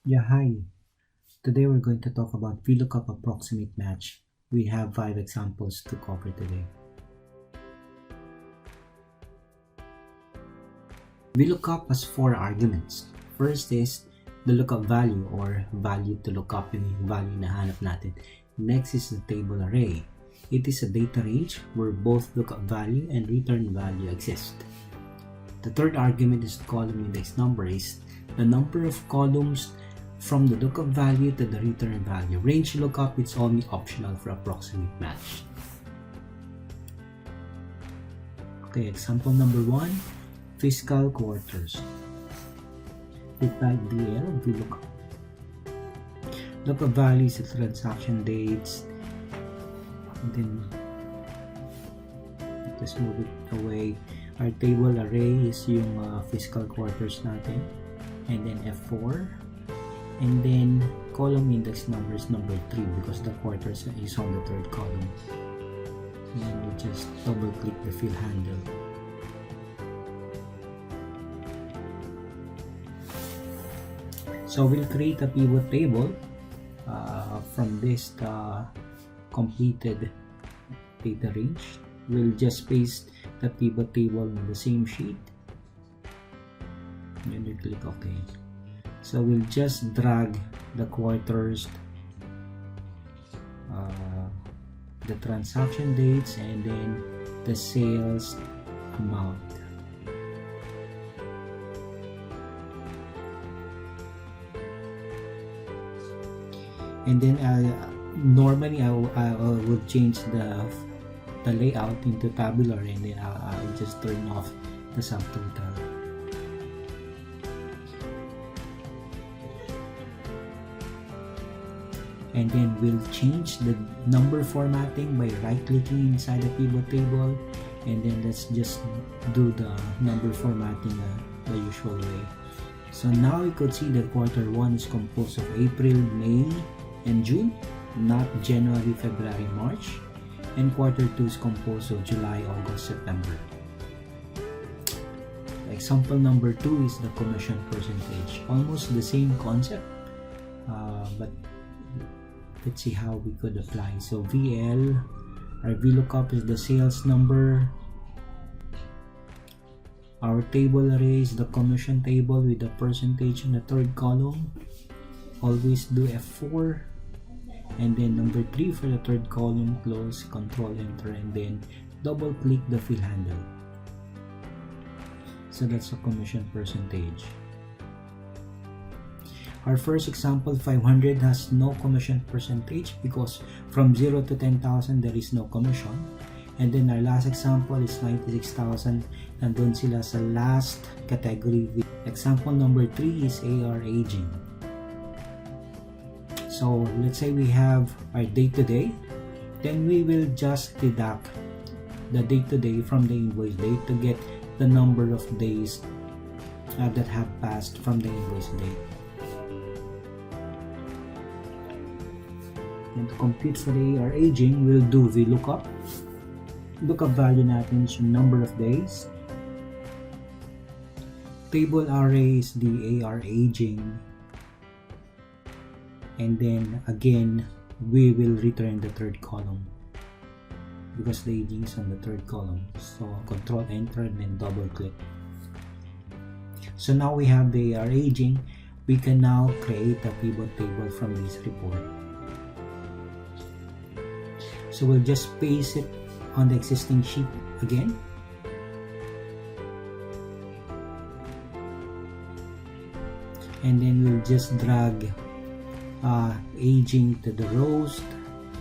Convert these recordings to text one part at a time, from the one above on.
Yeah, hi. Today we're going to talk about VlookUp Approximate Match. We have 5 examples to cover today. VLOOKUP has 4 arguments. First is the lookup value or value to look up, yung value na hanap natin. Next is the table array. It is a data range where both lookup value and return value exist. The third argument is column index number is the number of columns from the lookup value to the return value. Range lookup is only optional for approximate match. Okay, example number 1, fiscal quarters. We type VLOOKUP. Lookup values, the transaction dates, and then just move it away. Our table array is yung fiscal quarters natin, and then F4. And then column index number is number 3 because the quarters is on the third column. And we just double click the fill handle. So we'll create a pivot table from this completed data range. We'll just paste the pivot table on the same sheet. And then we click OK. So we'll just drag the quarters, the transaction dates, and then the sales amount. And then normally I will change the layout into tabular, and then I'll just turn off the subtotal. And then we'll change the number formatting by right clicking inside the pivot table, and then let's just do the number formatting the usual way. So now you could see that quarter 1 is composed of April, May, and June, not January, February, March, and quarter 2 is composed of July, August, September. Example number 2 is the commission percentage. Almost the same concept, but let's see how we could apply. So our VLOOKUP is the sales number. Our table array is the commission table with the percentage in the third column. Always do F4. And then number 3 for the third column, close, control enter, and then double click the fill handle. So that's a commission percentage. Our first example, 500, has no commission percentage because from 0 to 10,000 there is no commission. And then our last example is 96,000, nandun sila sa last category. Example number 3 is AR aging. So let's say we have our date to day, then we will just deduct the date to day from the invoice date to get the number of days that have passed from the invoice date. And to compute for the AR aging, we'll do VLOOKUP. Lookup value natin is yung number of days. Table array is the AR aging. And then again, we will return the third column because the aging is on the third column. So control enter and then double click. So now we have the AR aging. We can now create a pivot table from this report. So we'll just paste it on the existing sheet again. And then we'll just drag aging to the rows,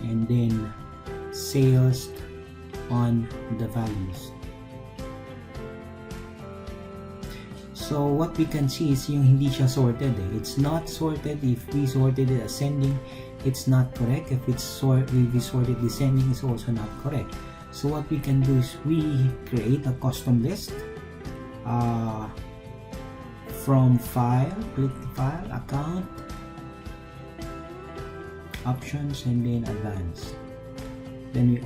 and then sales on the values. So what we can see is yung hindi siya sorted. It's not sorted. If we sorted it ascending, it's not correct. If we sorted descending, it's also not correct. So what we can do is we create a custom list from file, click file, account, options, and then advanced. Then we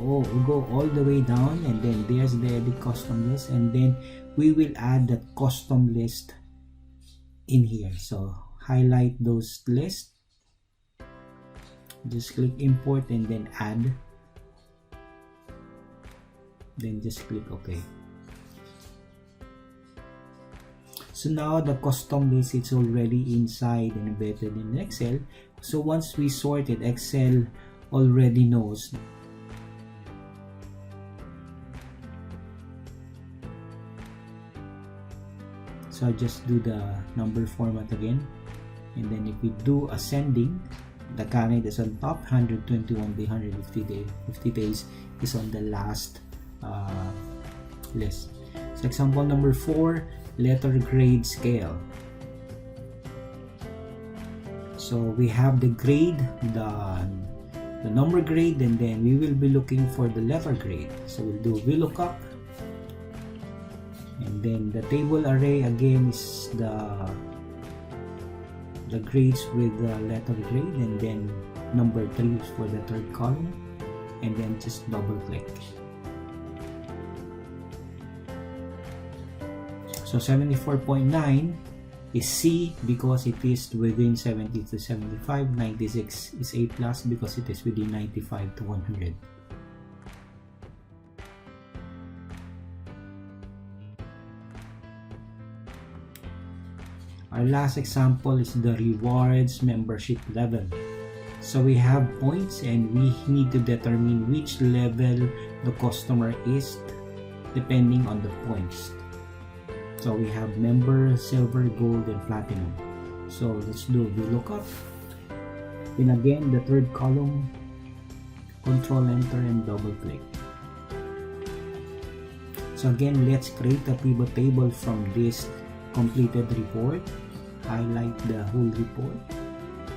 go all the way down, and then there's the edit custom list, and then we will add that custom list in here. So highlight those lists, just click import and then add, then just click OK. So now the custom list is already inside and embedded in Excel. So once we sort it, Excel already knows. So I just do the number format again, and then if we do ascending, the current is on top, 121 day, 50 days is on the last list. So example number 4, letter grade scale. So we have the grade, the number grade, and then we will be looking for the letter grade. So we'll do VLOOKUP, and then the table array again is the grades with the letter grade, and then number 3 is for the third column, and then just double click. So 74.9 is C because it is within 70 to 75. 96 is A plus because it is within 95 to 100. Our last example is the rewards membership level. So we have points and we need to determine which level the customer is depending on the points. So we have member, silver, gold, and platinum. So let's do VLOOKUP. Then again, the third column, control enter and double click. So again, let's create a pivot table from this completed report. Highlight the whole report,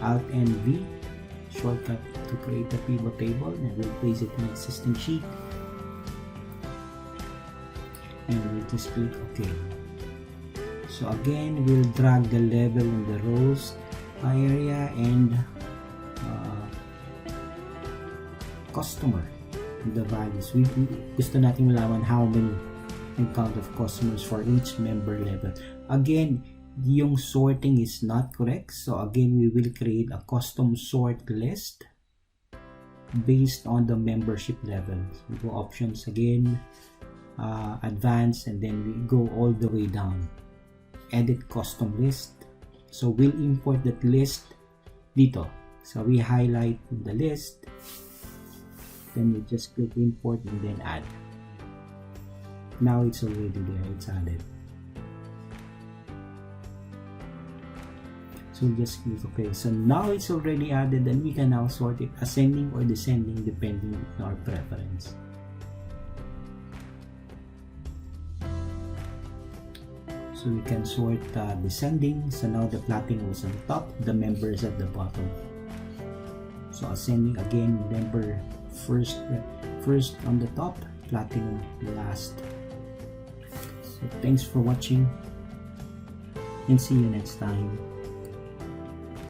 Alt and V, shortcut to create a pivot table, and we'll place it in existing sheet. And we'll just click OK. So again, we'll drag the level in the rows area and customer, the values. We gusto natin malaman how many and count of customers for each member level. Again, yung sorting is not correct. So again, we will create a custom sort list based on the membership level. We go options again, advanced, and then we go all the way down. Edit custom list. So we'll import that list dito. So we highlight the list, then we just click import and then add. Now it's already there, it's added. So just click OK. So now it's already added, and we can now sort it ascending or descending depending on our preference. So we can sort descending. So now the platinum is on top, the member is at the bottom. So ascending again, member first on the top, platinum last. So thanks for watching and see you next time.